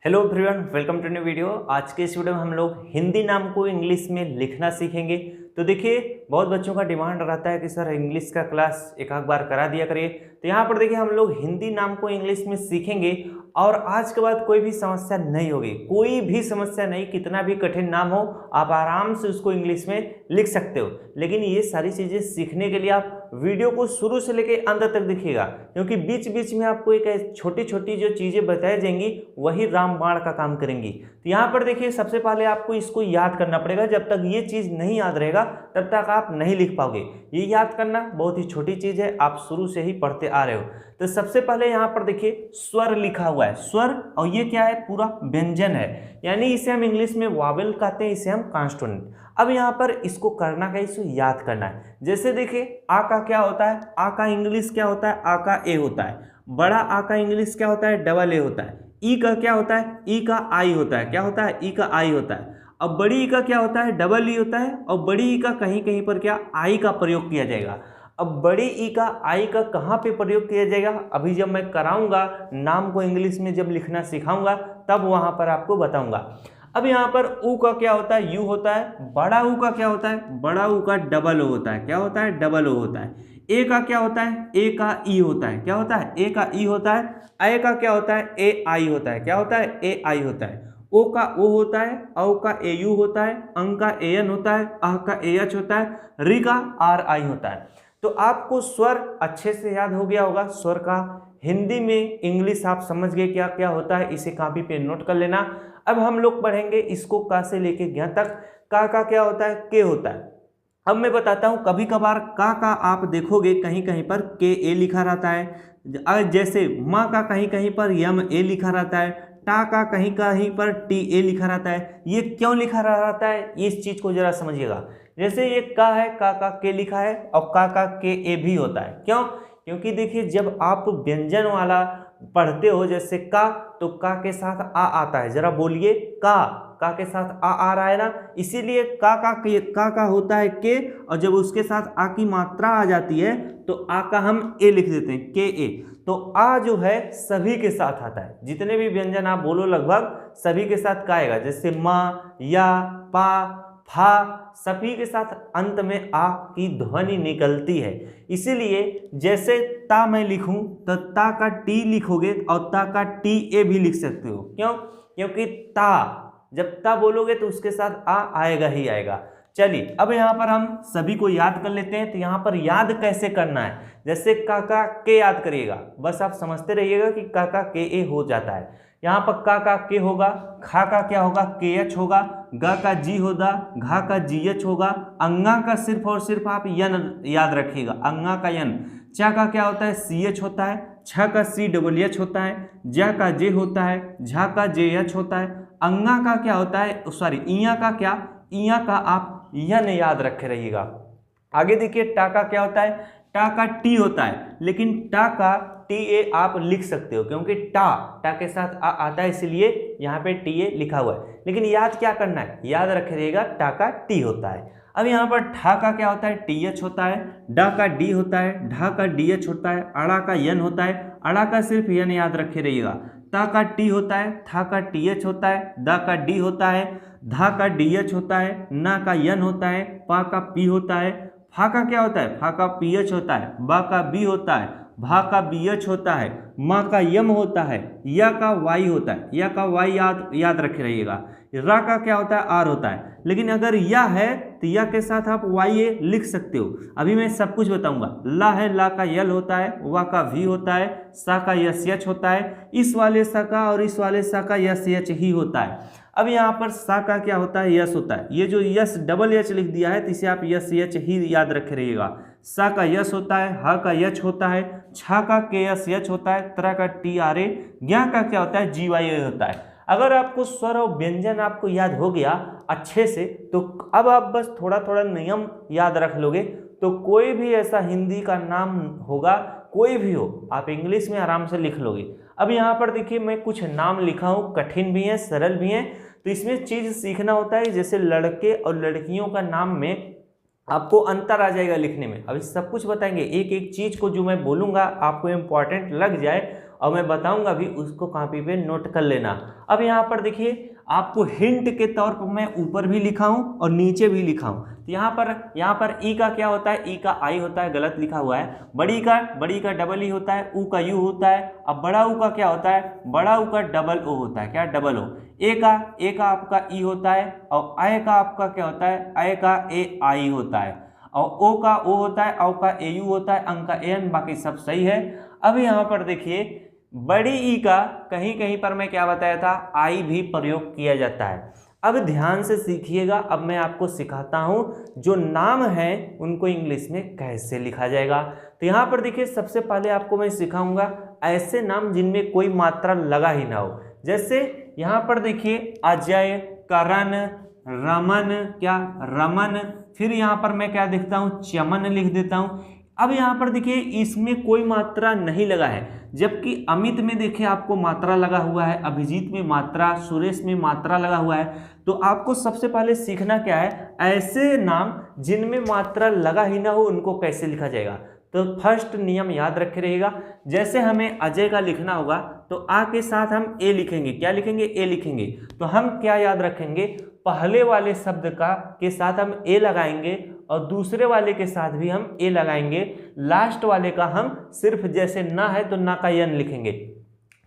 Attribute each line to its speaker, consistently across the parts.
Speaker 1: Hello everyone, welcome to new video. आज के इस वीडियो में हम लोग हिंदी नाम को इंग्लिश में लिखना सीखेंगे। तो देखिए, बहुत बच्चों का डिमांड रहता है कि सर इंग्लिश का क्लास एक आध बार करा दिया करिए। तो यहाँ पर देखिए, हम लोग हिंदी नाम को इंग्लिश में सीखेंगे और आज के बाद कोई भी समस्या नहीं होगी। कोई भी समस्या नहीं, कितना भी कठिन नाम हो आप आराम से उसको इंग्लिश में लिख सकते हो। लेकिन ये सारी चीज़ें सीखने के लिए आप वीडियो को शुरू से लेकर अंत तक देखिएगा, क्योंकि बीच बीच में आपको एक छोटी छोटी जो चीज़ें बताई जाएंगी वही रामबाण का काम करेंगी। तो यहाँ पर देखिए, सबसे पहले आपको इसको याद करना पड़ेगा। जब तक ये चीज़ नहीं याद रहेगा तब तक आप नहीं लिख पाओगे। ये याद करना बहुत ही छोटी चीज़ है, आप शुरू से ही पढ़ते आ रहे हो। तो सबसे पहले यहाँ पर देखिए स्वर लिखा हुआ है, स्वर, और ये क्या है, पूरा व्यंजन है, यानी इसे हम इंग्लिश में वावेल कहते हैं, इसे हम कॉन्सोनेंट। अब यहाँ पर इसको करना क्या, इसको याद करना है। जैसे देखिए, आ का क्या होता है, आ का इंग्लिश क्या होता है, आ का ए होता है। बड़ा आ का इंग्लिश क्या होता है, डबल ए होता है। ई का क्या होता है, ई का आई होता है। क्या होता है, ई का आई होता है। अब बड़ी ई का क्या होता है, डबल ई होता है। और बड़ी ई का कहीं कहीं पर क्या, आई का प्रयोग किया जाएगा। अब बड़ी ई का आई का कहाँ पे प्रयोग किया जाएगा, अभी जब मैं कराऊंगा नाम को इंग्लिश में, जब लिखना सिखाऊंगा तब वहां पर आपको बताऊंगा। अब यहाँ पर ऊ का क्या होता है, यू होता है। बड़ा ऊ का क्या होता है, बड़ा ऊ का डबल ओ होता है। क्या होता है, डबल ओ होता है। ए का क्या होता है, ए का ई होता है। क्या होता है, ए का ई होता है। ए का क्या होता है, ए आई होता है। क्या होता है, ए आई होता है। ओ का ओ होता है। औ का ए यू होता है। अंग का ए एन होता है। अह का ए एच होता है। री का आर आई होता है। तो आपको स्वर अच्छे से याद हो गया होगा। स्वर का हिंदी में इंग्लिश आप समझ गए क्या क्या होता है, इसे कॉपी पे नोट कर लेना। अब हम लोग पढ़ेंगे इसको का से लेके ज्ञ तक। का क्या होता है, के होता है। अब मैं बताता हूँ, कभी कभार का आप देखोगे कहीं कहीं पर के ए लिखा रहता है। जैसे माँ का कहीं कहीं पर यम ए लिखा रहता है। टा का कहीं कहीं पर टी ए लिखा रहता है। ये क्यों लिखा रहता है, इस चीज को जरा समझिएगा। जैसे ये का है, का के लिखा है, और का के ए भी होता है। क्यों, क्योंकि देखिए, जब आप व्यंजन वाला पढ़ते हो जैसे का, तो का के साथ आ आता है। जरा बोलिए, का के साथ आ रहा है ना, इसीलिए का होता है के, और जब उसके साथ आ की मात्रा आ जाती है तो आ का हम ए लिख देते हैं, के ए। तो आ जो है सभी के साथ आता है, जितने भी व्यंजन आप बोलो लगभग सभी के साथ का आएगा। जैसे माँ, या, पा, फा, सभी के साथ अंत में आ की ध्वनि निकलती है। इसीलिए जैसे ता मैं लिखूं तो ता का टी लिखोगे और ता का टी ए भी लिख सकते हो। क्यों, क्योंकि ता, जब ता बोलोगे तो उसके साथ आ आएगा ही आएगा। चलिए, अब यहाँ पर हम सभी को याद कर लेते हैं। तो यहाँ पर याद कैसे करना है, जैसे का के याद करिएगा, बस आप समझते रहिएगा कि का के ए हो जाता है। यहाँ पर का के होगा। खा का क्या होगा, के एच होगा। ग का जी होगा। घा का जी एच होगा। अंगा का सिर्फ और सिर्फ आप यन याद रखिएगा, अंगा का यन। चा का क्या होता है, सी एच होता है। छ का सी डबल एच होता है। जा का जे होता है। झा का जे एच होता है। अंगा का क्या होता है, सॉरी इया का क्या, इया का आप यन याद रखे रहिएगा। आगे देखिए, टा का क्या होता है, टा का टी होता है। लेकिन टा का टी ए आप लिख सकते हो, क्योंकि टा के साथ आ आता है, इसलिए यहाँ पे टी ए लिखा हुआ है। लेकिन याद क्या करना है, याद रखे रहिएगा टा का टी होता है। अब यहाँ पर ठा का क्या होता है, टी एच होता है। डा का डी होता है। ढा का डी एच होता है। अड़ा का यन होता है। अड़ा का सिर्फ यन याद रखे रहिएगा। ता का टी होता है। था का टी एच होता है। दा का डी होता है। धा का डी एच होता है। ना का यन होता है। पा का पी होता है। फा का क्या होता है, फा का पी एच होता है। बा का बी होता है। भा का बी एच होता है। माँ का यम होता है। या का वाई होता है। या का वाई याद रखे रहिएगा। रा का क्या होता है, आर होता है। लेकिन अगर या है तो या के साथ आप वाई ए लिख सकते हो। अभी मैं सब कुछ बताऊंगा। ला है, ला का यल होता है। वा का वी होता है। सा का यस एच होता है। इस वाले सा का और इस वाले सा का यस एच ही होता है। अब यहाँ पर सा का क्या होता है, यस होता है। ये जो यस डबल एच लिख दिया है तो इसे आप यस एच ही याद रखे रहिएगा। सा का यस होता है। हा का यच होता है। छा का के एस एच होता है। त्रा का टी आर ए। ज्ञा का क्या होता है, जी वाई ए होता है। अगर आपको स्वर और व्यंजन आपको याद हो गया अच्छे से, तो अब आप बस थोड़ा थोड़ा नियम याद रख लोगे तो कोई भी ऐसा हिंदी का नाम होगा, कोई भी हो, आप इंग्लिश में आराम से लिख लोगे। अब यहाँ पर देखिए, मैं कुछ नाम लिखा हूँ, कठिन भी हैं, सरल भी हैं। तो इसमें चीज़ सीखना होता है, जैसे लड़के और लड़कियों का नाम में आपको अंतर आ जाएगा लिखने में। अभी सब कुछ बताएंगे, एक एक चीज को जो मैं बोलूंगा आपको इम्पोर्टेंट लग जाए और मैं बताऊंगा भी, उसको कॉपी पे नोट कर लेना। अब यहाँ पर देखिए आपको हिंट के तौर पर मैं ऊपर भी लिखा हूँ और नीचे भी लिखा हूँ। तो यहाँ पर ई का क्या होता है, ई का आई होता है, गलत लिखा हुआ है। बड़ी का डबल ई होता है, ऊ का यू होता है। अब बड़ा ऊ का क्या होता है, बड़ा ऊ का डबल ओ होता है, क्या डबल ओ। ए का आपका ई होता है, और आय का आपका क्या होता है, आय का ए आई होता है, और ओ का ओ होता है, औ का ए यू होता है, अंक का ए एन, बाकी सब सही है। अब यहाँ पर देखिए बड़ी ई का कहीं कहीं पर मैं क्या बताया था, आई भी प्रयोग किया जाता है। अब ध्यान से सीखिएगा, अब मैं आपको सिखाता हूं जो नाम है उनको इंग्लिश में कैसे लिखा जाएगा। तो यहाँ पर देखिए सबसे पहले आपको मैं सिखाऊंगा ऐसे नाम जिनमें कोई मात्रा लगा ही ना हो। जैसे यहाँ पर देखिए अजय, करण, रमन, क्या रमन, फिर यहाँ पर मैं क्या देखता हूँ, चमन लिख देता हूँ। अब यहाँ पर देखिए इसमें कोई मात्रा नहीं लगा है, जबकि अमित में देखिए आपको मात्रा लगा हुआ है, अभिजीत में मात्रा, सुरेश में मात्रा लगा हुआ है। तो आपको सबसे पहले सीखना क्या है, ऐसे नाम जिनमें मात्रा लगा ही ना हो उनको कैसे लिखा जाएगा। तो फर्स्ट नियम याद रखे रहेगा, जैसे हमें अजय का लिखना होगा तो आ के साथ हम ए लिखेंगे, क्या लिखेंगे, ए लिखेंगे। तो हम क्या याद रखेंगे, पहले वाले शब्द का के साथ हम ए लगाएंगे और दूसरे वाले के साथ भी हम ए लगाएंगे। लास्ट वाले का हम सिर्फ जैसे ना है तो ना का यन लिखेंगे।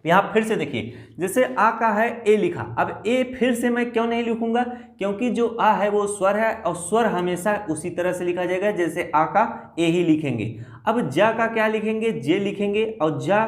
Speaker 1: यहाँ फिर से देखिए, जैसे आ का है ए लिखा, अब ए फिर से मैं क्यों नहीं लिखूंगा, क्योंकि जो आ है वो स्वर है और स्वर हमेशा उसी तरह से लिखा जाएगा जैसे आ का ए ही लिखेंगे। अब जा का क्या लिखेंगे, जे लिखेंगे, और जा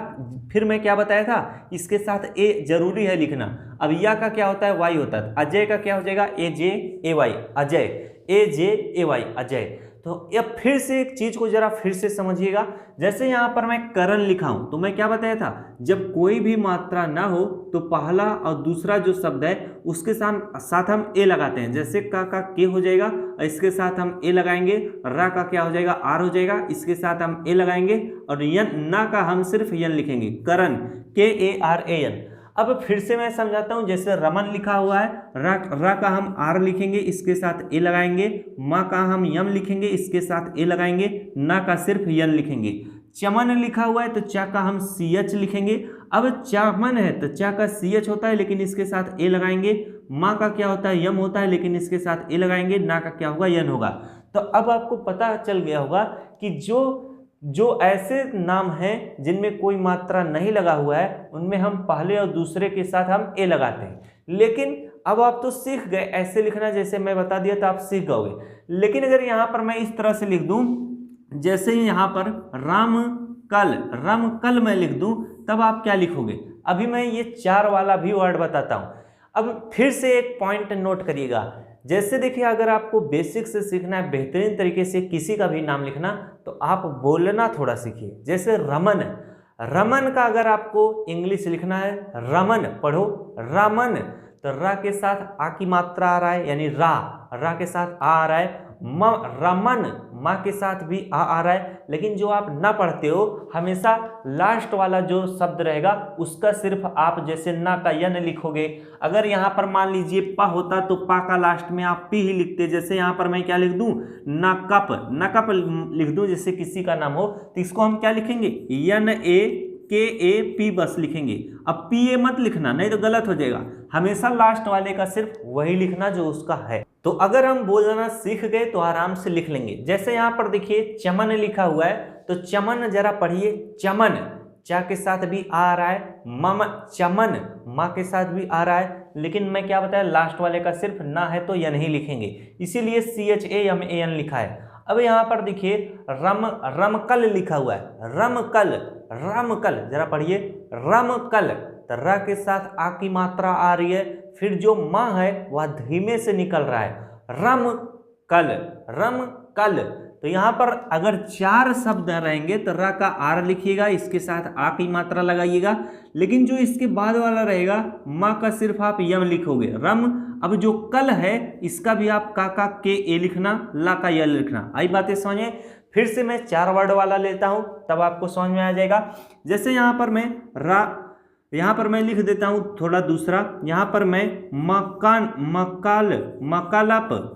Speaker 1: फिर मैं क्या बताया था, इसके साथ ए जरूरी है लिखना। अब या का क्या होता है, वाई होता है। अजय का क्या हो जाएगा, ए जे ए वाई, अजय, ए जे ए वाई, अजय। तो अब फिर से एक चीज को जरा फिर से समझिएगा, जैसे यहाँ पर मैं करण लिखा हूं तो मैं क्या बताया था, जब कोई भी मात्रा ना हो तो पहला और दूसरा जो शब्द है उसके साथ हम ए लगाते हैं। जैसे का के हो जाएगा, इसके साथ हम ए लगाएंगे। रा का क्या हो जाएगा, आर हो जाएगा, इसके साथ हम ए लगाएंगे। और यन ना का हम सिर्फ यन लिखेंगे, करण, के ए आर ए एन। अब फिर से मैं समझाता हूं, जैसे रमन लिखा हुआ है, रा का हम आर लिखेंगे, इसके साथ ए लगाएंगे। माँ का हम यम लिखेंगे, इसके साथ ए लगाएंगे। ना का सिर्फ यन लिखेंगे। चमन लिखा हुआ है तो चा का हम सी एच लिखेंगे। अब चमन है तो चा का सी एच होता है, लेकिन इसके साथ ए लगाएंगे। माँ का क्या होता है, यम होता है, लेकिन इसके साथ ए लगाएंगे। ना का क्या होगा, यन होगा। तो अब आपको पता चल गया होगा कि जो ऐसे नाम हैं जिनमें कोई मात्रा नहीं लगा हुआ है उनमें हम पहले और दूसरे के साथ हम ए लगाते हैं। लेकिन अब आप तो सीख गए ऐसे लिखना, जैसे मैं बता दिया तो आप सीख गए। लेकिन अगर यहाँ पर मैं इस तरह से लिख दूं, जैसे यहाँ पर रमकल मैं लिख दूं, तब आप क्या लिखोगे। अभी मैं ये चार वाला भी वर्ड बताता हूं। अब फिर से एक पॉइंट नोट करिएगा, जैसे देखिए अगर आपको बेसिक से सीखना है बेहतरीन तरीके से किसी का भी नाम लिखना, तो आप बोलना थोड़ा सीखिए। जैसे रमन का अगर आपको इंग्लिश लिखना है, रमन पढ़ो, रमन, तो रा के साथ आ की मात्रा आ रहा है, यानी रा के साथ आ रहा है। रमन, माँ के साथ भी आ रहा है। लेकिन जो आप ना पढ़ते हो, हमेशा लास्ट वाला जो शब्द रहेगा उसका सिर्फ आप जैसे ना का यन लिखोगे। अगर यहाँ पर मान लीजिए पा होता तो पा का लास्ट में आप पी ही लिखते। जैसे यहाँ पर मैं क्या लिख दूं, नकप लिख दूं, जैसे किसी का नाम हो, तो इसको हम क्या लिखेंगे, यन ए के ए पी बस लिखेंगे। अब पी ए मत लिखना, नहीं तो गलत हो जाएगा। हमेशा लास्ट वाले का सिर्फ वही लिखना जो उसका है। तो अगर हम बोलना सीख गए तो आराम से लिख लेंगे। जैसे यहाँ पर देखिए चमन लिखा हुआ है, तो चमन जरा पढ़िए, चमन, चा के साथ भी आ रहा है, मम चमन, माँ के साथ भी आ रहा है। लेकिन मैं क्या बताया, लास्ट वाले का सिर्फ ना है तो यन ही लिखेंगे, इसीलिए CHAMAN लिखा है। अब यहाँ पर देखिए रमकल लिखा हुआ है, रमकल जरा पढ़िए, रमकल, तो र के साथ आ की मात्रा आ रही है, फिर जो माँ है वह धीमे से निकल रहा है, रमकल। तो यहाँ पर अगर चार शब्द रहेंगे तो र का आर लिखिएगा, इसके साथ आ की मात्रा लगाइएगा। लेकिन जो इसके बाद वाला रहेगा, माँ का सिर्फ आप यम लिखोगे, रम। अब जो कल है इसका भी आप का के ए लिखना, ला का यल लिखना। आई बातें समझे। फिर से मैं चार वर्ड वाला लेता हूं, तब आपको समझ में आ जाएगा। जैसे यहाँ पर मैं यहाँ पर मैं लिख देता हूँ थोड़ा दूसरा, यहाँ पर मैं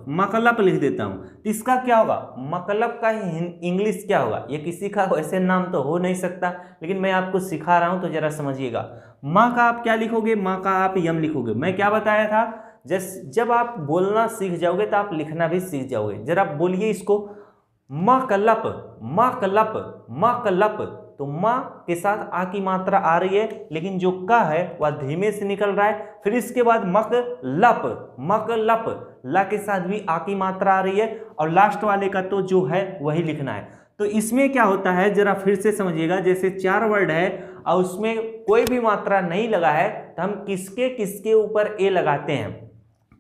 Speaker 1: मकलप लिख देता हूँ। तो इसका क्या होगा, मकलप का इंग्लिश क्या होगा, ये किसी का वैसे नाम तो हो नहीं सकता, लेकिन मैं आपको सिखा रहा हूँ तो जरा समझिएगा। माँ का आप क्या लिखोगे, माँ का आप यम लिखोगे। मैं क्या बताया था, जब आप बोलना सीख जाओगे तो आप लिखना भी सीख जाओगे। जरा बोलिए इसको, मकलप मकलप मकलप। तो माँ के साथ आ की मात्रा आ रही है, लेकिन जो का है वह धीमे से निकल रहा है। फिर इसके बाद मकलप मकलप, ला के साथ भी आ की मात्रा आ रही है, और लास्ट वाले का तो जो है वही लिखना है। तो इसमें क्या होता है, जरा फिर से समझिएगा। जैसे 4 वर्ड है और उसमें कोई भी मात्रा नहीं लगा है, तो हम किसके किसके ऊपर ए लगाते हैं,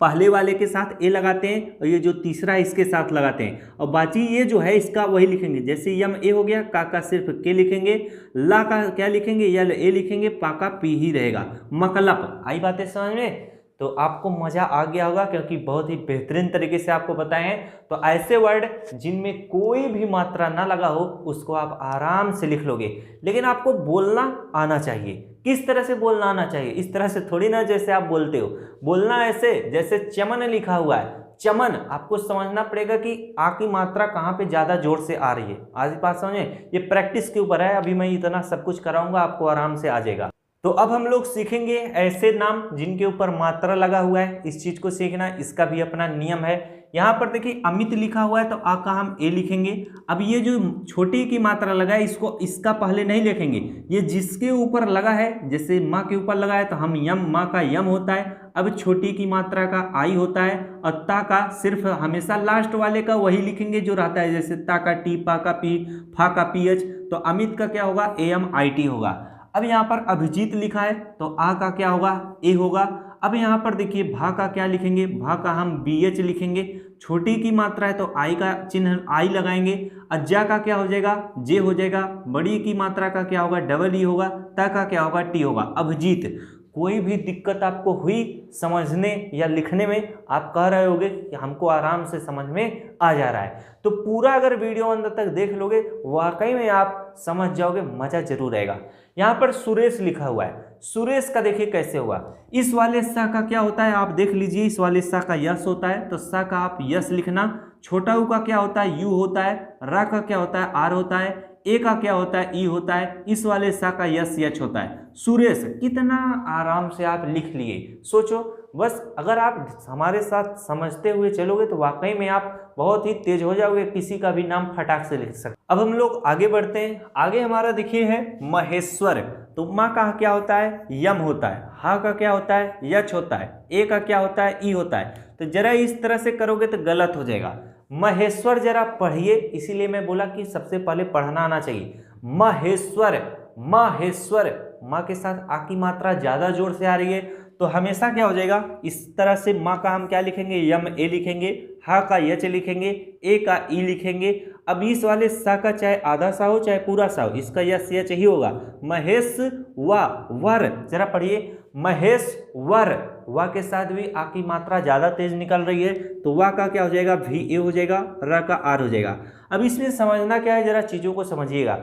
Speaker 1: पहले वाले के साथ ए लगाते हैं, और ये जो तीसरा इसके साथ लगाते हैं, और बाकी ये जो है इसका वही लिखेंगे। जैसे यम ए हो गया, का सिर्फ के लिखेंगे, ला का क्या लिखेंगे, यल ए लिखेंगे, पा का पी ही रहेगा। मकलप, आई बातें समझ में? तो आपको मजा आ गया होगा, क्योंकि बहुत ही बेहतरीन तरीके से आपको बताए हैं। तो ऐसे वर्ड जिनमें कोई भी मात्रा ना लगा हो उसको आप आराम से लिख लोगे, लेकिन आपको बोलना आना चाहिए। किस तरह से बोलना आना चाहिए, इस तरह से थोड़ी ना जैसे आप बोलते हो। बोलना ऐसे, जैसे चमन लिखा हुआ है, चमन आपको समझना पड़ेगा कि आ की मात्रा कहाँ पे ज्यादा जोर से आ रही है। आज बात समझे, ये प्रैक्टिस के ऊपर है। अभी मैं इतना सब कुछ कराऊंगा, आपको आराम से आ जाएगा। तो अब हम लोग सीखेंगे ऐसे नाम जिनके ऊपर मात्रा लगा हुआ है। इस चीज को सीखना, इसका भी अपना नियम है। यहाँ पर देखिए अमित लिखा हुआ है, तो आ का हम ए लिखेंगे। अब ये जो छोटी की मात्रा लगा है, इसको इसका पहले नहीं लिखेंगे। ये जिसके ऊपर लगा है, जैसे माँ के ऊपर लगा है तो हम यम, माँ का यम होता है। अब छोटी की मात्रा का आई होता है, और ता का सिर्फ हमेशा लास्ट वाले का वही लिखेंगे जो रहता है। जैसे ता का टी, पा का पी, फा का पी एच, तो अमित का क्या होगा, ए एम आई टी होगा। अब यहाँ पर अभिजीत लिखा है, तो आ का क्या होगा, ए होगा। अब यहाँ पर देखिए भा का क्या लिखेंगे, भा का हम बी एच लिखेंगे। छोटी की मात्रा है तो आई का चिन्ह आई लगाएंगे। अज्जा का क्या हो जाएगा, जे हो जाएगा। बड़ी की मात्रा का क्या होगा, डबल ई होगा। ता का क्या होगा, टी होगा। अभिजीत। कोई भी दिक्कत आपको हुई समझने या लिखने में, आप कह रहे होगे कि हमको आराम से समझ में आ जा रहा है, तो पूरा अगर वीडियो अंदर तक देख लोगे, वाकई में आप समझ जाओगे, मजा जरूर आएगा। यहाँ पर सुरेश लिखा हुआ है, सुरेश का देखिए कैसे हुआ। इस वाले सा का क्या होता है, आप देख लीजिए। इस वाले सा का यस होता है, तो सा का आप यस लिखना। छोटा ऊ का क्या होता है, यू होता है। रा का क्या होता है, आर होता है। ए का क्या होता है, ई होता है। इस वाले सा का यस एच होता है। सुरेश, कितना आराम से आप लिख लिए। सोचो बस, अगर आप हमारे साथ समझते हुए चलोगे तो वाकई में आप बहुत ही तेज हो जाओगे, किसी का भी नाम फटाक से लिख सकते। अब हम लोग आगे बढ़ते हैं। आगे हमारा देखिए है महेश्वर। तो माँ का क्या होता है, यम होता है। हा का क्या होता है, यच होता है। ए का क्या होता है, ई होता है। तो जरा इस तरह से करोगे तो गलत हो जाएगा। महेश्वर जरा पढ़िए, इसीलिए मैं बोला कि सबसे पहले पढ़ना आना चाहिए। महेश्वर, माहेश्वर। माँ के साथ आ की मात्रा ज्यादा जोर से आ रही है, तो हमेशा क्या हो जाएगा, इस तरह से माँ का हम क्या लिखेंगे, यम ए लिखेंगे। हा का यच लिखेंगे, ए का ई लिखेंगे। अब इस वाले सा का चाहे आधा सा हो चाहे पूरा सा हो, इसका यस एच ही होगा। महेश वर, जरा पढ़िए, महेश वर। वा के साथ भी आ की मात्रा ज्यादा तेज निकल रही है, तो वा का क्या हो जाएगा, भी ए हो जाएगा। र का आर हो जाएगा। अब इसमें समझना क्या है, जरा चीजों को समझिएगा।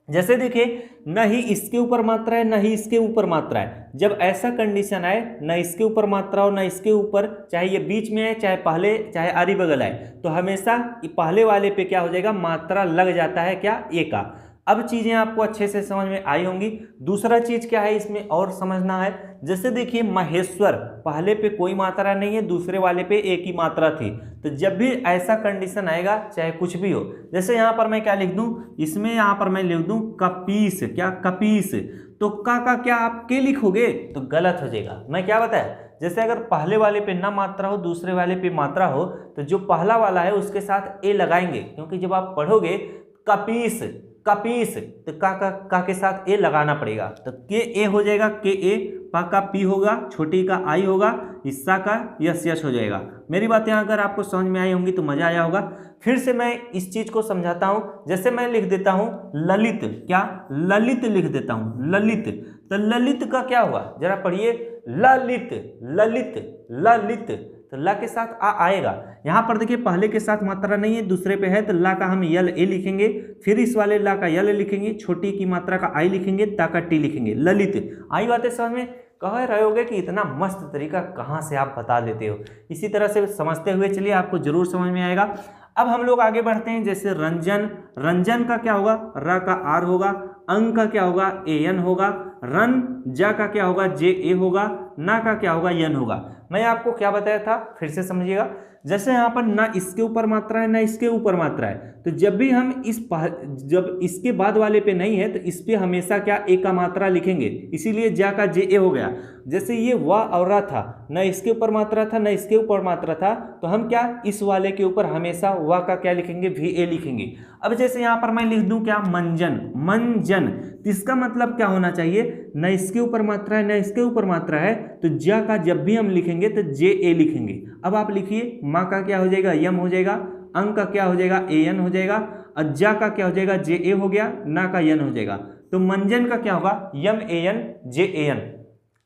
Speaker 1: जैसे देखिए, न ही इसके ऊपर मात्रा है न ही इसके ऊपर मात्रा है। जब ऐसा कंडीशन आए, न इसके ऊपर मात्रा हो न इसके ऊपर, चाहे ये बीच में आए चाहे पहले चाहे आरी बगल आए, तो हमेशा पहले वाले पे क्या हो जाएगा, मात्रा लग जाता है क्या, ए का। अब चीजें आपको अच्छे से समझ में आई होंगी। दूसरा चीज क्या है इसमें और समझना है, जैसे देखिए महेश्वर, पहले पे कोई मात्रा नहीं है, दूसरे वाले पे एक ही मात्रा थी। तो जब भी ऐसा कंडीशन आएगा, चाहे कुछ भी हो, जैसे यहाँ पर मैं क्या लिख दूं, इसमें यहाँ पर मैं लिख दूं कपीस, क्या कपीस। तो का क्या आप के लिखोगे तो गलत हो जाएगा। मैं क्या बताया, जैसे अगर पहले वाले पे ना मात्रा हो दूसरे वाले पे मात्रा हो, तो जो पहला वाला है उसके साथ ए लगाएंगे, क्योंकि जब आप पढ़ोगे कपीस कपीस, तो का के साथ ए लगाना पड़ेगा। तो के ए हो जाएगा, के ए। पा का पी होगा, छोटी का आई होगा, हिस्सा का यस यश हो जाएगा। मेरी बातें अगर आपको समझ में आई होंगी तो मजा आया होगा। फिर से मैं इस चीज को समझाता हूं। जैसे मैं लिख देता हूं ललित, क्या ललित लिख देता हूं, ललित। तो ललित का क्या हुआ, जरा पढ़िए, ललित ललित ललित तो ला के साथ आ आएगा। यहाँ पर देखिए पहले के साथ मात्रा नहीं है, दूसरे पे है, तो ला का हम यल ए लिखेंगे, फिर इस वाले ला का यल लिखेंगे, छोटी की मात्रा का आई लिखेंगे, ता का टी लिखेंगे, ललित। आई बातें समझ में? कह रहे होगे कि इतना मस्त तरीका कहाँ से आप बता देते हो। इसी तरह से समझते हुए चलिए, आपको जरूर समझ में आएगा। अब हम लोग आगे बढ़ते हैं, जैसे रंजन, रंजन का क्या होगा, र का आर होगा, अंग का क्या होगा, ए एन होगा, रन जा का क्या होगा, जे ए होगा, ना का क्या होगा, यन होगा। मैं आपको क्या बताया था, फिर से समझिएगा। जैसे यहाँ पर ना इसके ऊपर मात्रा है ना इसके ऊपर मात्रा है, तो जब भी हम जब इसके बाद वाले पे नहीं है तो इस पे हमेशा क्या ए का मात्रा लिखेंगे, इसीलिए जा का जे ए हो गया। जैसे ये वा और रा था, ना इसके ऊपर मात्रा था ना इसके ऊपर मात्रा था, तो हम क्या इस वाले के ऊपर हमेशा वा का क्या लिखेंगे, भी ए लिखेंगे। अब जैसे यहाँ पर मैं लिख दूं क्या, मंजन, मंजन, तो इसका मतलब क्या होना चाहिए, न इसके ऊपर मात्रा है न इसके ऊपर मात्रा है, तो जा का जब भी हम लिखेंगे तो जे ए लिखेंगे। अब आप लिखिए, माँ का क्या हो जाएगा, यम हो जाएगा, अंग का क्या हो जाएगा, ए एन हो जाएगा, और जा का क्या हो जाएगा, जे ए हो गया, ना का यन हो जाएगा। तो मंजन का क्या होगा, यम A N J A N.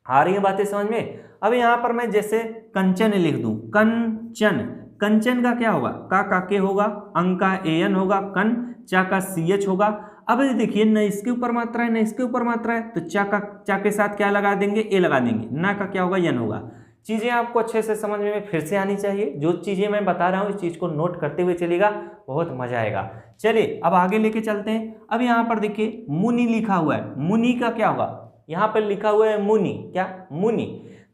Speaker 1: आ रही है बातें समझ में? अब यहाँ पर मैं जैसे कंचन लिख दूं, कंचन, कंचन का क्या होगा, का के होगा, अंग का ए एन होगा, कन, चा का सी एच होगा। अब देखिए न इसके ऊपर मात्रा है न इसके ऊपर मात्रा है, तो चा के साथ क्या लगा देंगे, ए लगा देंगे, ना का क्या होगा, यन होगा। चीज़ें आपको अच्छे से समझ में फिर से आनी चाहिए। जो चीज़ें मैं बता रहा हूँ इस चीज़ को नोट करते हुए चलेगा, बहुत मजा आएगा। चलिए अब आगे लेके चलते हैं। अब यहाँ पर देखिए मुनि लिखा हुआ है, मुनि का क्या होगा, यहाँ पर लिखा हुआ है मुनि, क्या, मुनि।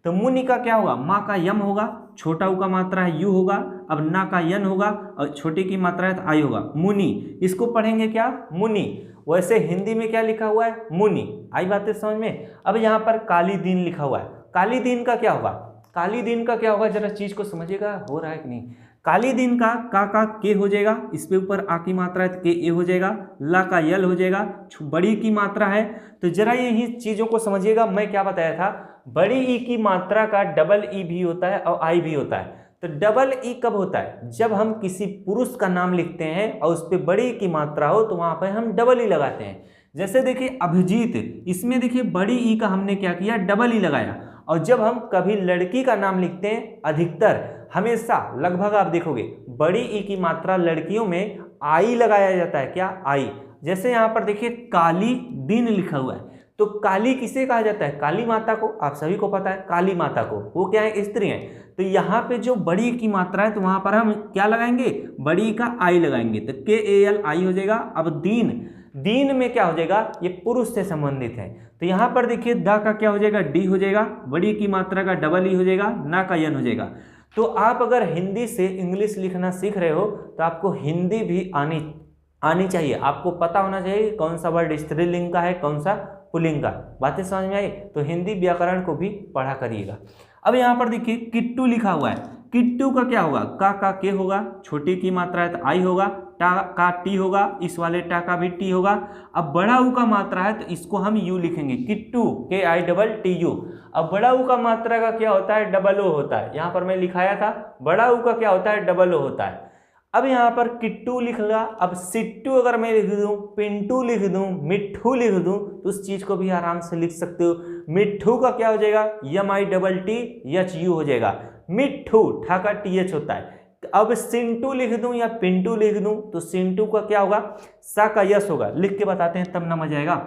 Speaker 1: तो मुनि का क्या होगा, माँ का यम होगा, छोटा ऊ का मात्रा है यू होगा, अब ना का यन होगा, और छोटे की मात्रा है तो आई होगा, मुनि। इसको पढ़ेंगे क्या, मुनि। वैसे हिंदी में क्या लिखा हुआ है, मुनि। आई बातें समझ में? अब यहाँ पर काली दीन लिखा हुआ है, काली दीन का क्या होगा, काली दीन का क्या होगा, जरा चीज को समझिएगा, हो रहा है कि नहीं। काली दीन का के हो जाएगा, इस पे ऊपर आ की मात्रा है तो के ए हो जाएगा, ला का यल हो जाएगा, बड़ी की मात्रा है तो जरा यही चीजों को समझिएगा। मैं क्या बताया था, बड़ी ई की मात्रा का डबल ई भी होता है और आई भी होता है। तो डबल ई कब होता है, जब हम किसी पुरुष का नाम लिखते हैं और उस पर बड़ी की मात्रा हो तो वहां पर हम डबल ई लगाते हैं। जैसे देखिए अभिजीत, इसमें देखिए बड़ी ई का हमने क्या किया, डबल ई लगाया। और जब हम कभी लड़की का नाम लिखते हैं, अधिकतर हमेशा लगभग आप देखोगे बड़ी ई की मात्रा लड़कियों में आई लगाया जाता है, क्या, आई। जैसे यहाँ पर देखिए काली दिन लिखा हुआ है, तो काली किसे कहा जाता है, काली माता को, आप सभी को पता है काली माता को, वो क्या है, स्त्री है। तो यहाँ पे जो बड़ी की मात्रा है तो वहां पर हम क्या लगाएंगे, बड़ी का आई लगाएंगे, तो के ए एल आई हो जाएगा। अब दीन, दीन में क्या हो जाएगा, ये पुरुष से संबंधित है, तो यहाँ पर देखिए दा का क्या हो जाएगा, डी हो जाएगा, बड़ी की मात्रा का डबल ई हो जाएगा, ना का यन हो जाएगा। तो आप अगर हिंदी से इंग्लिश लिखना सीख रहे हो तो आपको हिंदी भी आनी चाहिए। आपको पता होना चाहिए कौन सा वर्ड स्त्रीलिंग का है, कौन सा पुल्लिंग का। बातें समझ में आई? तो हिंदी व्याकरण को भी पढ़ा करिएगा। अब यहाँ पर देखिए किट्टू लिखा हुआ है, किट्टू का क्या होगा, का के होगा, छोटी की मात्रा है तो आई होगा, टा का टी होगा, इस वाले टा का भी टी होगा। अब बड़ा ऊ का मात्रा है तो इसको हम यू लिखेंगे, किट्टू, के आई डबल टी यू। अब बड़ा ऊ का मात्रा का क्या होता है, डबल ओ होता है। यहाँ पर मैं लिखाया था, बड़ा ऊ का क्या होता है, डबल ओ होता है। अब यहाँ पर किट्टू लिख लिया। अब सिट्टू अगर मैं लिख दूं, पिंटू लिख दूं, मिट्ठू लिख दूं, तो उस चीज को भी आराम से लिख सकते हो। मिट्ठू का क्या हो जाएगा, M I double T H U हो जाएगा, मिट्ठू, ठा का टी एच होता है। अब सिंटू लिख दूं या पिंटू लिख दूं, तो सिंटू का क्या होगा, सा का यस होगा। लिख के बताते हैं तब ना मजा आएगा।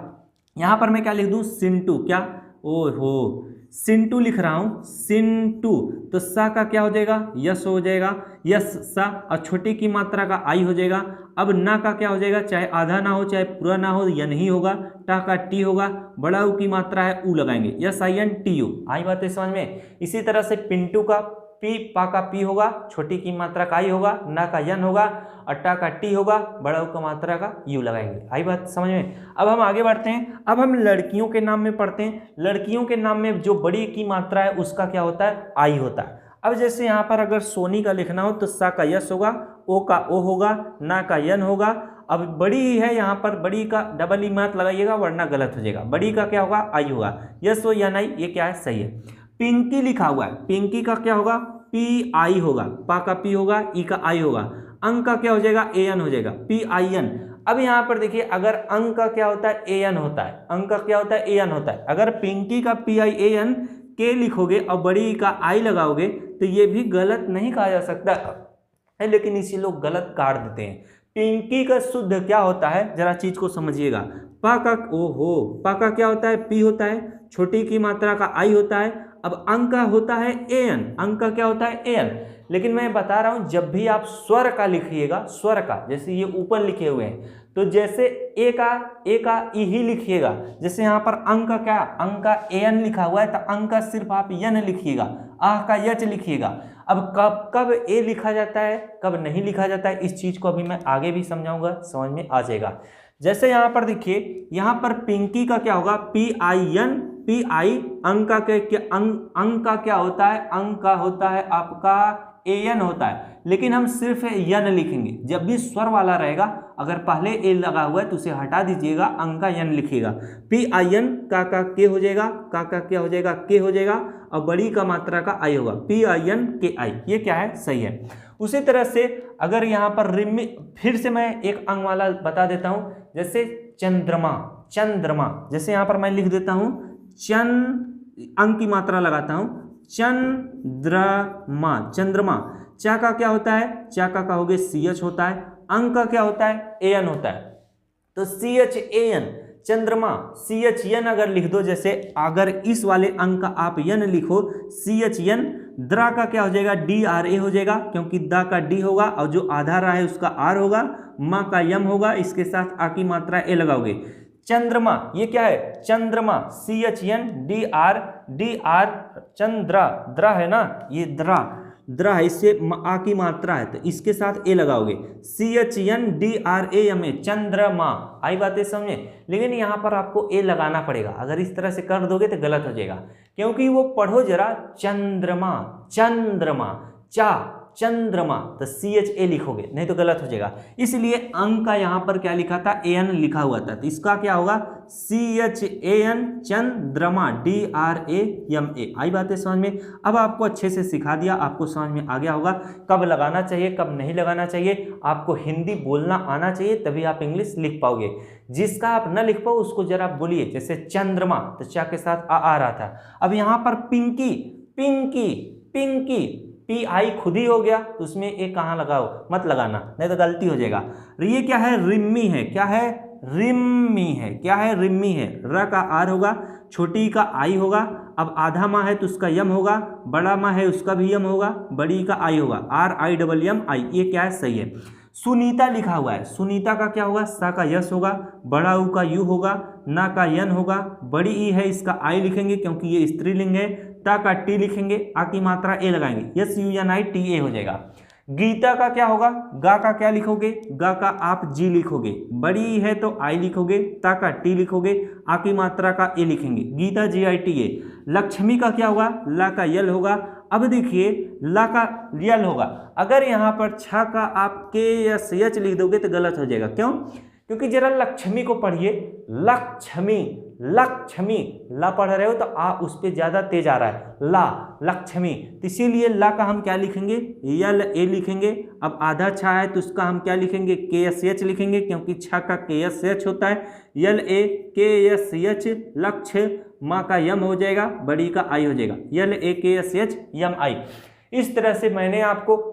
Speaker 1: यहां पर मैं क्या लिख दूं, सिंटू, क्या, ओहो सिंटू लिख रहा हूं, सिंटू, तो सा का क्या हो जाएगा, यस हो जाएगा, यस सा, और छोटी की मात्रा का आई हो जाएगा। अब ना का क्या हो जाएगा, चाहे आधा ना हो चाहे पूरा ना हो, यह नहीं होगा, टा का टी होगा, बड़ा ऊ की मात्रा है ऊ लगाएंगे, S I N T U. आई बात है समझ में? इसी तरह से पिंटू का पी, पा का पी होगा, छोटी की मात्रा का आई होगा, ना का यन होगा, और टा का टी होगा, बड़ा ऊ का मात्रा का यू लगाएंगे। आई बात समझ में? अब हम आगे बढ़ते हैं। अब हम लड़कियों के नाम में पढ़ते हैं। लड़कियों के नाम में जो बड़ी की मात्रा है उसका क्या होता है, आई होता है। अब जैसे यहाँ पर अगर सोनी का लिखना हो तो सा का यस होगा, ओ का ओ होगा, ना का यन होगा। अब बड़ी है, यहाँ पर बड़ी का डबल ई मत लगाइएगा वरना गलत हो जाएगा। बड़ी का क्या होगा, आई होगा, यस हो या नहीं, ये क्या है, सही है। पिंकी लिखा हुआ है, पिंकी का क्या होगा, पी आई होगा, पा का पी होगा, ई का आई होगा। अंक का क्या हो जाएगा, ए एन हो जाएगा, पी आई एन। अब यहाँ पर देखिए अगर अंक का क्या होता है, ए एन होता है, अंक का क्या होता है, ए एन होता है। अगर पिंकी का पी आई ए एन के लिखोगे और बड़ी का आई लगाओगे तो ये भी गलत नहीं कहा जा सकता है, लेकिन इसी लोग गलत काट देते हैं। पिंकी का शुद्ध क्या होता है, जरा चीज को समझिएगा। पा का पा का क्या होता है, पी होता है, छोटी की मात्रा का आई होता है। अब अंक का होता है एन, अंक का क्या होता है एन। लेकिन मैं बता रहा हूं जब भी आप स्वर का लिखिएगा, स्वर का, जैसे ये ऊपर लिखे हुए हैं, तो जैसे ए का ई ही लिखिएगा। जैसे यहाँ पर अंक का क्या, अंक का एन लिखा हुआ है, तो अंक का सिर्फ आप यन लिखिएगा, आह का यच लिखिएगा। अब कब ए लिखा जाता है, कब नहीं लिखा जाता है, इस चीज को अभी मैं आगे भी समझाऊंगा, समझ में आ जाएगा। जैसे यहाँ पर देखिए, यहाँ पर पिंकी का क्या होगा, P I N, P I. अंक का अंक का क्या होता है, अंक का होता है आपका एन होता है, लेकिन हम सिर्फ यन लिखेंगे। जब भी स्वर वाला रहेगा, अगर पहले ए लगा हुआ है तो उसे हटा दीजिएगा, अंक का यन लिखिएगा। पी आई एन का के हो जाएगा, का क्या हो जाएगा, के हो जाएगा, और बड़ी का मात्रा का आई होगा, पी आई एन के आई। ये क्या है, सही है। उसी तरह से अगर यहाँ पर रिमी, फिर से मैं एक अंग वाला बता देता हूँ, जैसे चंद्रमा, चंद्रमा, जैसे यहाँ पर मैं लिख देता हूँ अंक की मात्रा लगाता हूँ, चंद्रमा, चंद्रमा। चा का क्या होता है, चा का हो गया सी एच होता है, अंक का क्या होता है, ए एन होता है, तो सी एच ए एन, चंद्रमा, सी एच एन अगर लिख दो, जैसे अगर इस वाले अंक का आप यन लिखो, सी एच एन, द्रा का क्या हो जाएगा, डी आर ए हो जाएगा, क्योंकि दा का डी होगा और जो आधा रहा है उसका आर होगा, माँ का यम होगा, इसके साथ आ की मात्रा ए लगाओगे। चंद्रमा, ये क्या है, चंद्रमा, C H N D R, चंद्रा, द्रा है ना, ये द्रा, द्रा है, इससे आ की मात्रा है, तो इसके साथ ए लगाओगे, C H N D R A M A, चंद्रमा। आई बातें समझे, लेकिन यहाँ पर आपको ए लगाना पड़ेगा। अगर इस तरह से कर दोगे तो गलत हो जाएगा, क्योंकि वो पढ़ो जरा, चंद्रमा, चंद्रमा, चा, चंद्रमा, तो सी एच ए लिखोगे, नहीं तो गलत हो जाएगा। इसलिए अंक का यहाँ पर क्या लिखा था, ए एन लिखा हुआ था, तो इसका क्या होगा, सी एच ए एन, चंद्रमा, D R A M A. आई बातें समझ में। अब आपको अच्छे से सिखा दिया, आपको समझ में आ गया होगा कब लगाना चाहिए, कब नहीं लगाना चाहिए। आपको हिंदी बोलना आना चाहिए, तभी आप इंग्लिश लिख पाओगे। जिसका आप न लिख पाओ उसको जरा बोलिए, जैसे चंद्रमा, तो चा के साथ आ रहा था। अब यहाँ पर पिंकी, पिंकी, पिंकी, पी आई खुद ही हो गया, तो उसमें एक कहाँ लगाओ, मत लगाना, नहीं तो गलती हो जाएगा। ये क्या है, रिम्मी है, क्या है, रिम्मी है, क्या है, रिम्मी है। र का आर होगा, छोटी का आई होगा। अब आधा माँ है तो उसका यम होगा, बड़ा माँ है उसका भी यम होगा, बड़ी का आई होगा, आर आई डबल एम आई। ये क्या है, सही है। सुनीता लिखा हुआ है, सुनीता का क्या होगा, सा का यस होगा, बड़ा ऊ का यू होगा, ना का यन होगा, बड़ी ई है इसका आई लिखेंगे क्योंकि ये स्त्रीलिंग है, ता का टी लिखेंगे, आ की मात्रा ए लगाएंगे, S U N I T A हो जाएगा। गीता का क्या होगा, गा का क्या लिखोगे, गा का आप जी लिखोगे, बड़ी है तो आई लिखोगे, ता का टी लिखोगे, आ की मात्रा का ए लिखेंगे, गीता जी आई टी ए। लक्ष्मी का क्या होगा, ला का यल होगा। अब देखिए ला का यल होगा, अगर यहाँ पर छा का आप के या एच लिख दोगे तो गलत हो जाएगा। क्यों, क्योंकि जरा लक्ष्मी को पढ़िए, लक्ष्मी, लक्ष्मी, ला पढ़ रहे हो तो आ उस पर ज्यादा तेज आ रहा है, ला, लक्ष्मी, तो इसीलिए ला का हम क्या लिखेंगे, यल ए लिखेंगे। अब आधा छा है तो उसका हम क्या लिखेंगे, के एस एच लिखेंगे, क्योंकि छा का के एस एच होता है, यल ए के एस एच, लक्ष्य, माँ का यम हो जाएगा, बड़ी का आई हो जाएगा, यल ए के एस एच यम आई। इस तरह से मैंने आपको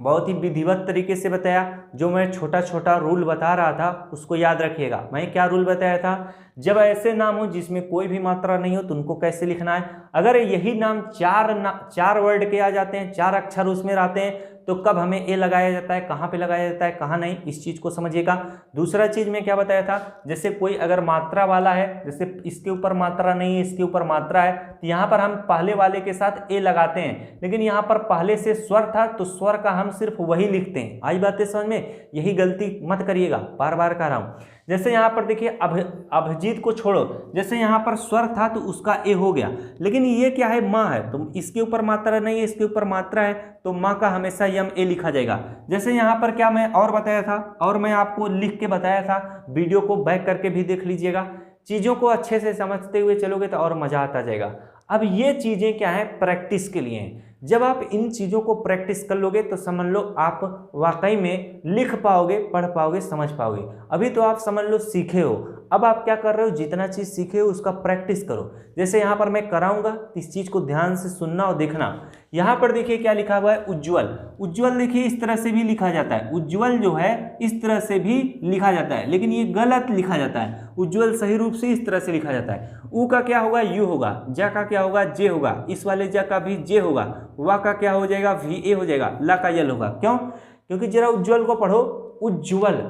Speaker 1: बहुत ही विधिवत तरीके से बताया। जो मैं छोटा छोटा रूल बता रहा था उसको याद रखिएगा। मैं क्या रूल बताया था, जब ऐसे नाम हो जिसमें कोई भी मात्रा नहीं हो तो उनको कैसे लिखना है। अगर यही नाम चार वर्ड के आ जाते हैं, 4 अक्षर उसमें रहते हैं, तो कब हमें ए लगाया जाता है, कहाँ पे लगाया जाता है, कहाँ नहीं, इस चीज को समझिएगा। दूसरा चीज मैं क्या बताया था, जैसे कोई अगर मात्रा वाला है, जैसे इसके ऊपर मात्रा नहीं है, इसके ऊपर मात्रा है, तो यहाँ पर हम पहले वाले के साथ ए लगाते हैं, लेकिन यहाँ पर पहले से स्वर था तो स्वर का हम सिर्फ वही लिखते हैं। आई बातें समझ में, यही गलती मत करिएगा, बार बार कह रहा हूँ। जैसे यहाँ पर देखिए अभिजीत को छोड़ो, जैसे यहाँ पर स्वर था तो उसका ए हो गया, लेकिन ये क्या है, माँ है, तो इसके ऊपर मात्रा नहीं है, इसके ऊपर मात्रा है, तो माँ का हमेशा यम ए लिखा जाएगा। जैसे यहाँ पर क्या मैं और बताया था, और मैं आपको लिख के बताया था, वीडियो को बैक करके भी देख लीजिएगा। चीज़ों को अच्छे से समझते हुए चलोगे तो और मज़ा आता जाएगा। अब ये चीज़ें क्या है, प्रैक्टिस के लिए हैं। जब आप इन चीज़ों को प्रैक्टिस कर लोगे तो समझ लो आप वाकई में लिख पाओगे, पढ़ पाओगे, समझ पाओगे। अभी तो आप समझ लो सीखे हो, अब आप क्या कर रहे हो, जितना चीज़ सीखे हो उसका प्रैक्टिस करो। जैसे यहाँ पर मैं कराऊंगा, इस चीज़ को ध्यान से सुनना और देखना यहाँ पर देखिए क्या लिखा हुआ है, उज्ज्वल। उज्ज्वल देखिए इस तरह से भी लिखा जाता है, उज्ज्वल जो है इस तरह से भी लिखा जाता है, लेकिन ये गलत लिखा जाता है। उज्ज्वल सही रूप से इस तरह से लिखा जाता है। उ का क्या होगा, यू होगा। जा का क्या होगा, जे होगा। इस वाले जा का भी जे होगा। वा का क्या हो जाएगा, वी ए हो जाएगा। ला का यल होगा। क्यों? क्योंकि जरा उज्ज्वल को पढ़ो, उज्ज्वल,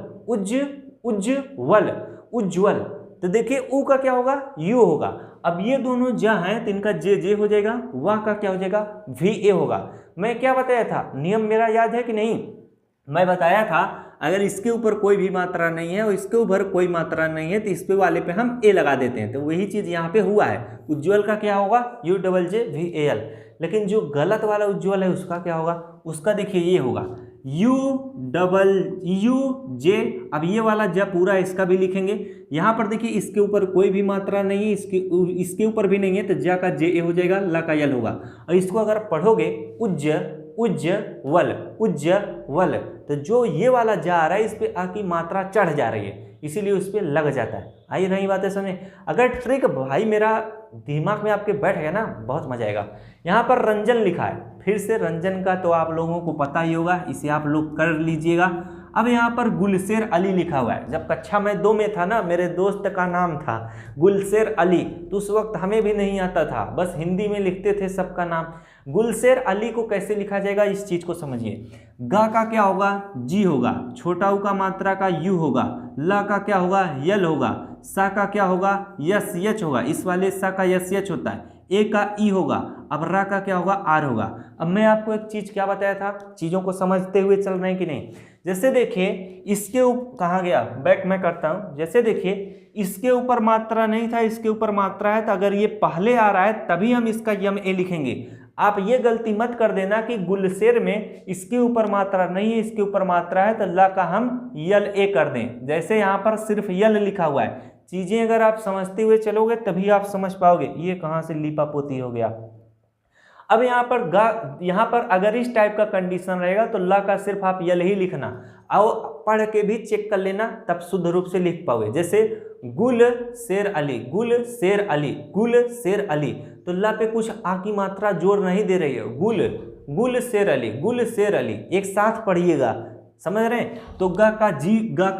Speaker 1: उज्ज्वल, उज्ज्वल। तो देखिए उ का क्या होगा, यू होगा। अब ये दोनों जा हैं तो इनका जे जे हो जाएगा, वाह का क्या हो जाएगा, वी ए होगा। मैं क्या बताया था, नियम मेरा याद है कि नहीं? मैं बताया था अगर इसके ऊपर कोई भी मात्रा नहीं है और इसके ऊपर कोई मात्रा नहीं है तो इस पे वाले पे हम ए लगा देते हैं। तो वही चीज यहाँ पे हुआ है। उज्ज्वल का क्या होगा, U double J V A L. लेकिन जो गलत वाला उज्ज्वल है उसका क्या होगा, उसका देखिए ये होगा यू डबल यू जे। अब ये वाला जा पूरा इसका भी लिखेंगे। यहाँ पर देखिए इसके ऊपर कोई भी मात्रा नहीं है, इसके ऊपर भी नहीं है, तो जा का जे ए हो जाएगा, ला का यल होगा। और इसको अगर पढ़ोगे उज्ज्वल, उज्ज्वल, तो जो ये वाला जा आ रहा है इस पे आ की मात्रा चढ़ जा रही है, इसीलिए उस पर लग जाता है। आई रही बातें समझे? अगर ट्रिक भाई मेरा दिमाग में आपके बैठ गया ना, बहुत मजा आएगा। यहाँ पर रंजन लिखा है, फिर से रंजन का तो आप लोगों को पता ही होगा, इसे आप लोग कर लीजिएगा। अब यहाँ पर गुलशेर अली लिखा हुआ है। जब कक्षा में 2 में था ना, मेरे दोस्त का नाम था गुलशेर अली, तो उस वक्त हमें भी नहीं आता था, बस हिंदी में लिखते थे सबका नाम। गुलशेर अली को कैसे लिखा जाएगा, इस चीज को समझिए। गा का क्या होगा, जी होगा। छोटा ऊ का मात्रा का यू होगा। ला का क्या होगा, यल होगा। सा का क्या होगा, यस यच होगा। इस वाले सा का यस यच होता है। ए का ई होगा। अब रा का क्या होगा, आर होगा। अब मैं आपको एक चीज क्या बताया था, चीजों को समझते हुए चल रहे हैं कि नहीं? जैसे देखिए इसके ऊपर कहाँ गया, बैक मैं करता हूं। जैसे देखिए इसके ऊपर मात्रा नहीं था, इसके ऊपर मात्रा है, तो अगर ये पहले आ रहा है तभी हम इसका यम ए लिखेंगे। आप ये गलती मत कर देना कि गुलशेर में इसके ऊपर मात्रा नहीं है, इसके ऊपर मात्रा है, तो ला का हम यल ए कर दें। जैसे यहाँ पर सिर्फ यल लिखा हुआ है। चीजें अगर आप समझते हुए चलोगे तभी आप समझ पाओगे। ये कहाँ से लीपा पोती हो गया। अब यहाँ पर अगर इस टाइप का कंडीशन रहेगा तो ला का सिर्फ आप यल ही लिखना, और पढ़ के भी चेक कर लेना, तब शुद्ध रूप से लिख पाओगे। जैसे गुल शेर अली, गुल शेर अली, गुल शेर अली, तो ला पे कुछ आ की मात्रा जोर नहीं दे रही है। गुल शेर अली, गुल शेर अली, एक साथ पढ़िएगा, समझ रहे हैं? तो गा का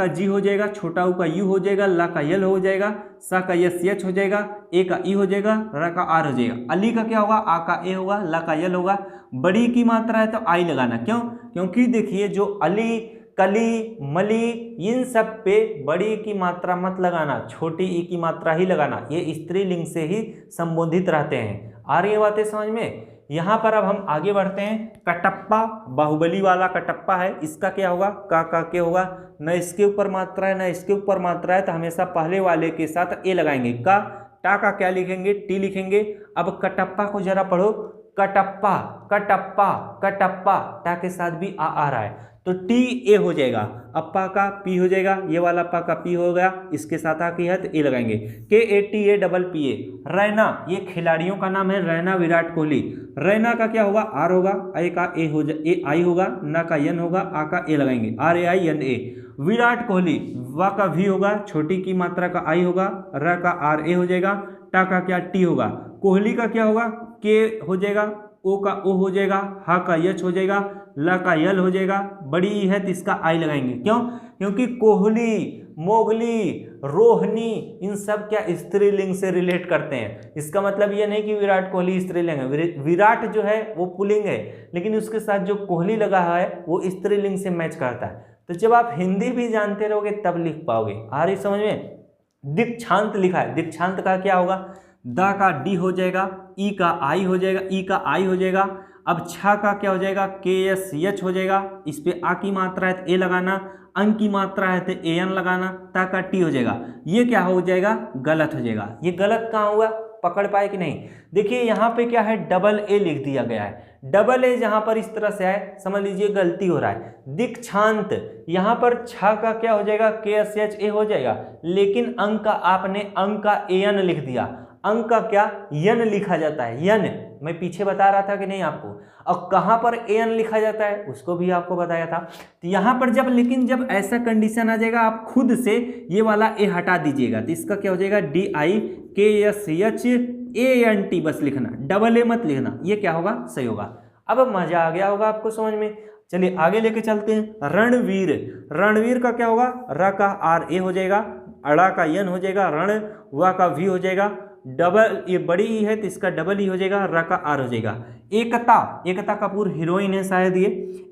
Speaker 1: जी हो जाएगा, छोटा ऊ का यू हो जाएगा, ला का यल हो जाएगा, सा का यस यच हो जाएगा, ए का ई हो जाएगा, रा का आर हो जाएगा। अली का क्या होगा, आ का ए होगा, ला का यल होगा। बड़ी की मात्रा है तो आई लगाना। क्यों? क्योंकि देखिए जो अली, कली, मली, इन सब पे बड़ी की मात्रा मत लगाना, छोटी ई की मात्रा ही लगाना। ये स्त्रीलिंग से ही संबोधित रहते हैं। आ रही है बातें समझ में? यहाँ पर अब हम आगे बढ़ते हैं। कटप्पा, बाहुबली वाला कटप्पा है, इसका क्या होगा, का क्या होगा। न इसके ऊपर मात्रा है न इसके ऊपर मात्रा है, तो हमेशा पहले वाले के साथ ए लगाएंगे। का टा का क्या लिखेंगे, टी लिखेंगे। अब कटप्पा को जरा पढ़ो, कटप्पा, कटप्पा, कटप्पा, टा के साथ भी आ रहा है, तो टी ए हो जाएगा। अप्पा का पी हो जाएगा, ये वाला पा का पी हो गया, इसके साथ आ की है तो ए लगाएंगे। के A T A double P A. Raina, ये खिलाड़ियों का नाम है, रैना विराट कोहली। रैना का क्या होगा, आर होगा, ए का ए हो ए आई होगा, ना का यन होगा, आ का ए लगाएंगे, R A I N A. Virat Kohli, वा का वी होगा, छोटी की मात्रा का आई होगा, र का आर ए हो जाएगा, टा का क्या टी होगा। कोहली का क्या होगा, के हो जाएगा, ओ का ओ हो जाएगा, हा का यच हो जाएगा, ला का यल हो जाएगा। बड़ी ई है तो इसका आई लगाएंगे। क्यों? क्योंकि कोहली, मोगली, रोहनी, इन सब क्या स्त्रीलिंग से रिलेट करते हैं। इसका मतलब ये नहीं कि विराट कोहली स्त्रीलिंग है। विराट जो है वो पुल्लिंग है, लेकिन उसके साथ जो कोहली लगा है वो स्त्रीलिंग से मैच करता है। तो जब आप हिंदी भी जानते रहोगे तब लिख पाओगे। आ रही समझ में? दीक्षांत लिखा है, दीक्षांत का क्या होगा, दा का डी हो जाएगा, ई का आई हो जाएगा, ई का आई हो जाएगा। अब छा का क्या हो जाएगा, के एस एच हो जाएगा, इस पे आ की मात्रा है तो ए लगाना, अंक की मात्रा है तो ए एन लगाना, ता का टी हो जाएगा। ये क्या हो जाएगा, गलत हो जाएगा। ये गलत कहाँ हुआ, पकड़ पाए कि नहीं? देखिए यहाँ पे क्या है, डबल ए लिख दिया गया है। डबल ए जहाँ पर इस तरह से है, समझ लीजिए गलती हो रहा है। दीक्षांत, यहाँ पर छा का क्या हो जाएगा, के एस एच ए हो जाएगा, लेकिन अंक का आपने अंक का ए एन लिख दिया। अंक का क्या, यन लिखा जाता है, यन। मैं पीछे बता रहा था कि नहीं आपको? और कहाँ पर एन लिखा जाता है उसको भी आपको बताया था। तो यहाँ पर जब ऐसा कंडीशन आ जाएगा, आप खुद से ये वाला ए हटा दीजिएगा, तो इसका क्या हो जाएगा, D I K S H A N T बस लिखना, डबल ए मत लिखना। ये क्या होगा, सही होगा। अब मजा आ गया होगा आपको समझ में। चलिए आगे लेके चलते हैं। रणवीर, रणवीर का क्या होगा, र का आर ए हो जाएगा, अड़ा का यन हो जाएगा, रण वा का वी हो जाएगा, डबल ये बड़ी ई है तो इसका डबल ई हो जाएगा, र का आर हो जाएगा। एकता, एकता कपूर हीरोइन है शायद ये,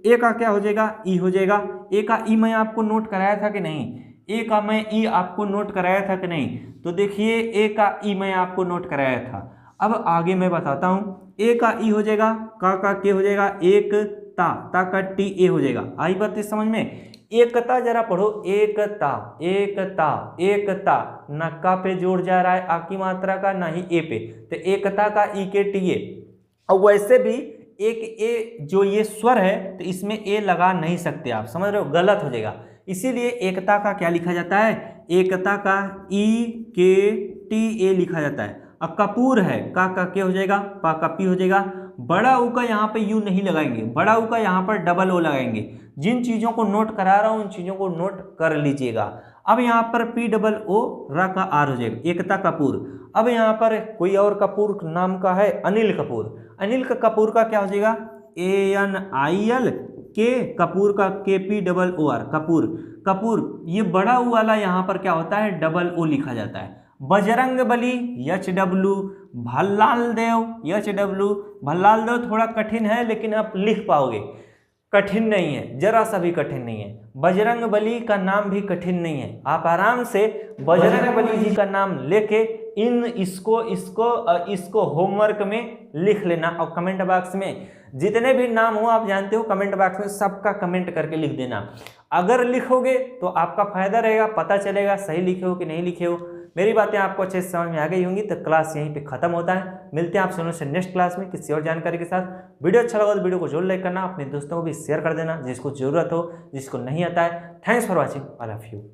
Speaker 1: ए का क्या हो जाएगा, ई हो जाएगा। ए का ई मैं आपको नोट कराया था कि नहीं, ए का मैं ई आपको नोट कराया था कि नहीं, तो देखिए ए का ई मैं आपको नोट कराया था। अब आगे मैं बताता हूँ, ए का ई हो जाएगा, का के हो जाएगा, एक ता का टी ए हो जाएगा। आई बात है समझ में। एकता जरा पढ़ो, एकता एकता एकता, न का पे जोड़ जा रहा है आ की मात्रा का, ना ही ए पे, तो एकता का ई के टी ए। और वैसे भी एक ए जो ये स्वर है तो इसमें ए लगा नहीं सकते आप, समझ रहे हो, गलत हो जाएगा। इसीलिए एकता का क्या लिखा जाता है, एकता का ई के टी ए लिखा जाता है। अब कपूर है, का के हो जाएगा, पा का पी हो जाएगा। बड़ा ऊ का यहाँ पे यू नहीं लगाएंगे, बड़ा ऊ का यहाँ पर डबल ओ लगाएंगे। जिन चीज़ों को नोट करा रहा हूँ उन चीज़ों को नोट कर लीजिएगा। अब यहाँ पर पी डबल ओ रा का आर हो जाएगा, एकता कपूर। अब यहाँ पर कोई और कपूर नाम का है, अनिल कपूर। अनिल का कपूर का क्या हो जाएगा, ए एन आई एल के, कपूर का K P double O R, Kapoor. Kapoor ये बड़ा ऊ वाला यहाँ पर क्या होता है, डबल ओ लिखा जाता है। Bajrang Bali, H W. भल्लाल देव, एच डब्ल्यू। भल्लाल देव थोड़ा कठिन है लेकिन आप लिख पाओगे, कठिन नहीं है, जरा सा भी कठिन नहीं है। बजरंग बली का नाम भी कठिन नहीं है, आप आराम से बजरंग बली जी का नाम लेके इसको होमवर्क में लिख लेना। और कमेंट बॉक्स में जितने भी नाम हो आप जानते हो, कमेंट बॉक्स में सबका कमेंट करके लिख देना। अगर लिखोगे तो आपका फायदा रहेगा, पता चलेगा सही लिखे हो कि नहीं लिखे हो। मेरी बातें आपको अच्छे से समझ में आ गई होंगी, तो क्लास यहीं पे खत्म होता है। मिलते हैं आप सुनो से नेक्स्ट क्लास में किसी और जानकारी के साथ। वीडियो अच्छा लगा तो वीडियो को जरूर लाइक करना, अपने दोस्तों को भी शेयर कर देना जिसको जरूरत हो, जिसको नहीं आता है। Thanks for watching, I love you.